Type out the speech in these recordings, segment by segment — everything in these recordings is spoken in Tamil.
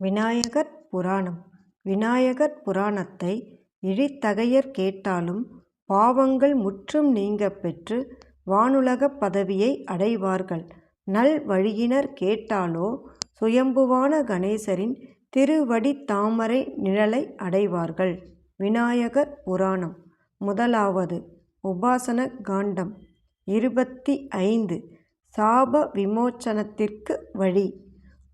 விநாயகர் புராணம். விநாயகர் புராணத்தை இழித்தகையர் கேட்டாலும் பாவங்கள் முற்றும் நீங்கப் பெற்று வானுலகப் பதவியை அடைவார்கள். நல் வழியினர் கேட்டாலோ சுயம்புவான கணேசரின் திருவடித் தாமரை நிழலை அடைவார்கள். விநாயகர் புராணம். முதலாவது உபாசன காண்டம். 25. சாப விமோசனத்திற்கு வழி.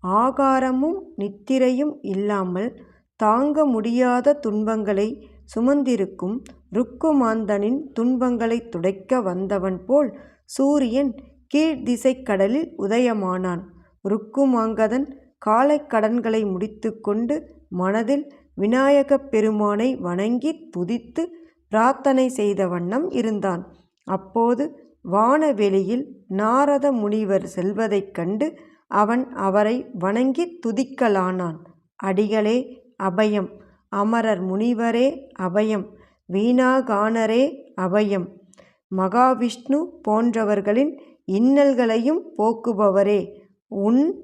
ஆகாரமும் நித்திரையும் இல்லாமல் தாங்க முடியாத துன்பங்களை சுமந்திருக்கும் ருக்குமாந்தனின் துன்பங்களை துடைக்க வந்தவன் போல் சூரியன் கீழ்திசைக் கடலில் உதயமானான். ருக்குமாங்கதன் காலைக் கடன்களை முடித்து கொண்டு மனதில் விநாயகப் பெருமானை வணங்கித் துதித்து பிரார்த்தனை செய்த வண்ணம் இருந்தான். அப்போது வானவெளியில் நாரத முனிவர் செல்வதைக் கண்டு அவன் அவரை வணங்கித் துதிக்கலானான். அடிகளே அபயம், அமரர் முனிவரே அபயம், வீணாகானரே அபயம், மகாவிஷ்ணு போன்றவர்களின் இன்னல்களையும் போக்குபவரே, உன்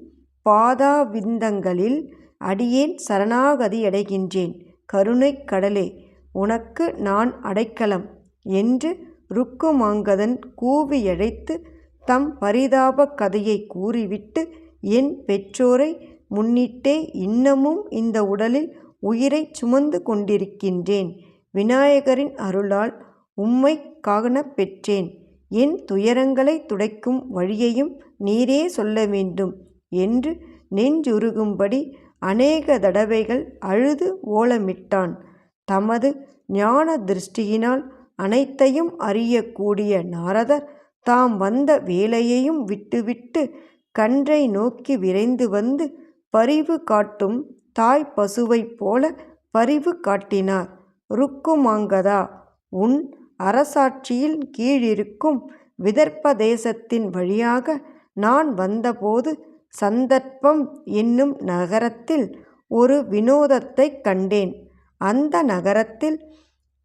பாதாவிந்தங்களில் அடியேன் சரணாகதியடைகின்றேன். கருணைக் கடலே, உனக்கு நான் அடைக்கலம் என்று ருக்குமாங்கதன் கூவியழைத்து தம் பரிதாபக் கதையை கூறிவிட்டு, என் பெற்றோரை முன்னிட்டே இன்னமும் இந்த உடலில் உயிரைச் சுமந்து கொண்டிருக்கின்றேன். விநாயகரின் அருளால் உம்மைக் காணப் பெற்றேன். என் துயரங்களை துடைக்கும் வழியையும் நீரே சொல்ல வேண்டும் என்று நெஞ்சுருகும்படி அநேக தடவைகள் அழுது ஓலமிட்டான். தமது ஞான திருஷ்டியினால் அனைத்தையும் அறியக்கூடிய நாரதர் தாம் வந்த வேலையையும் விட்டுவிட்டு கன்றை நோக்கி விரைந்து வந்து பரிவு காட்டும் தாய் பசுவைப் போல பரிவு காட்டினார். ருக்குமாங்கதா, உன் அரசாட்சியில் கீழிருக்கும் விதர்ப்ப தேசத்தின் வழியாக நான் வந்தபோது சந்தர்ப்பம் என்னும் நகரத்தில் ஒரு வினோதத்தைக் கண்டேன். அந்த நகரத்தில்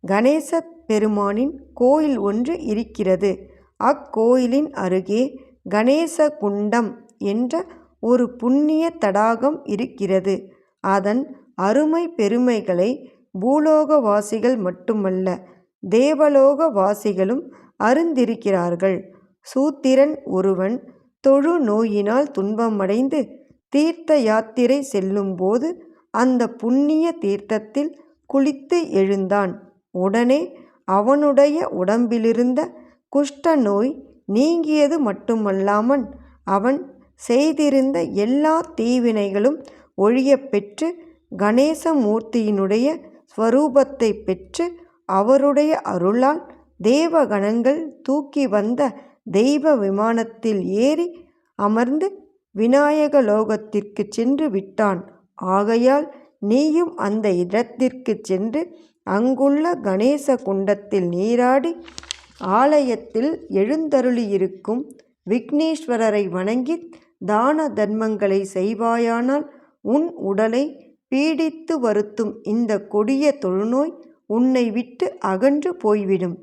கணேச பெருமானின் கோயில் ஒன்று இருக்கிறது. அக்கோயிலின் அருகே கணேச குண்டம் என்ற ஒரு புண்ணிய தடாகம் இருக்கிறது. அதன் அருமை பெருமைகளை பூலோகவாசிகள் மட்டுமல்ல, தேவலோகவாசிகளும் அறிந்திருக்கிறார்கள். சூத்திரன் ஒருவன் தொழு நோயினால் துன்பமடைந்து தீர்த்த யாத்திரை செல்லும்போது அந்த புண்ணிய தீர்த்தத்தில் குளித்து எழுந்தான். உடனே அவனுடைய உடம்பிலிருந்த குஷ்ட நோய் நீங்கியது மட்டுமல்லாமல் அவன் செய்திருந்த எல்லா தீவினைகளும் ஒழியப் பெற்று கணேசமூர்த்தியினுடைய ஸ்வரூபத்தை பெற்று அவருடைய அருளால் தேவகணங்கள் தூக்கி வந்த தெய்வ விமானத்தில் ஏறி அமர்ந்து விநாயக லோகத்திற்கு சென்று விட்டான். ஆகையால் நீயும் அந்த இடத்திற்கு சென்று அங்குள்ள கணேச குண்டத்தில் நீராடி ஆலயத்தில் எழுந்தருளியிருக்கும் விக்னேஸ்வரரை வணங்கி தான தர்மங்களை செய்வாயானால் உன் உடலை பீடித்து வருத்தும் இந்த கொடிய தொழுநோய் உன்னை விட்டு அகன்று போய்விடும்.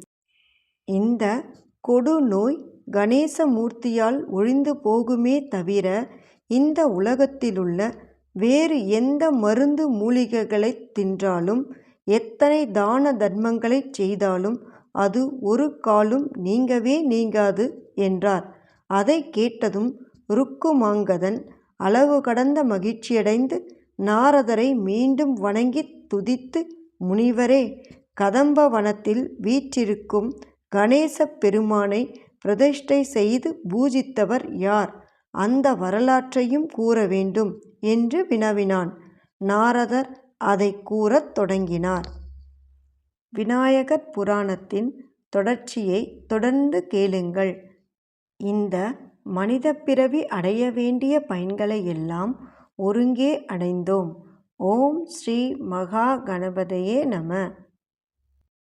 இந்த கொடுநோய் கணேசமூர்த்தியால் ஒழிந்து போகுமே தவிர இந்த உலகத்திலுள்ள வேறு எந்த மருந்து மூலிகைகளைத் தின்றாலும் எத்தனை தான தர்மங்களைச் செய்தாலும் அது ஒரு காலும் நீங்கவே நீங்காது என்றார். அதை கேட்டதும் ருக்குமாங்கதன் அளவு கடந்த மகிழ்ச்சியடைந்து நாரதரை மீண்டும் வணங்கித் துதித்து, முனிவரே, கதம்ப வனத்தில் வீற்றிருக்கும் கணேச பெருமானை பிரதிஷ்டை செய்து பூஜித்தவர் யார்? அந்த வரலாற்றையும் கூற வேண்டும் என்று வினவினான். நாரதர் அதை கூறத் தொடங்கினார். விநாயகர் புராணத்தின் தொடர்ச்சியை தொடர்ந்து கேளுங்கள். இந்த மனித பிறவி அடைய வேண்டிய பயன்களை எல்லாம் ஒருங்கே அடைந்தோம். ஓம் ஸ்ரீ மகா கணபதியே நம.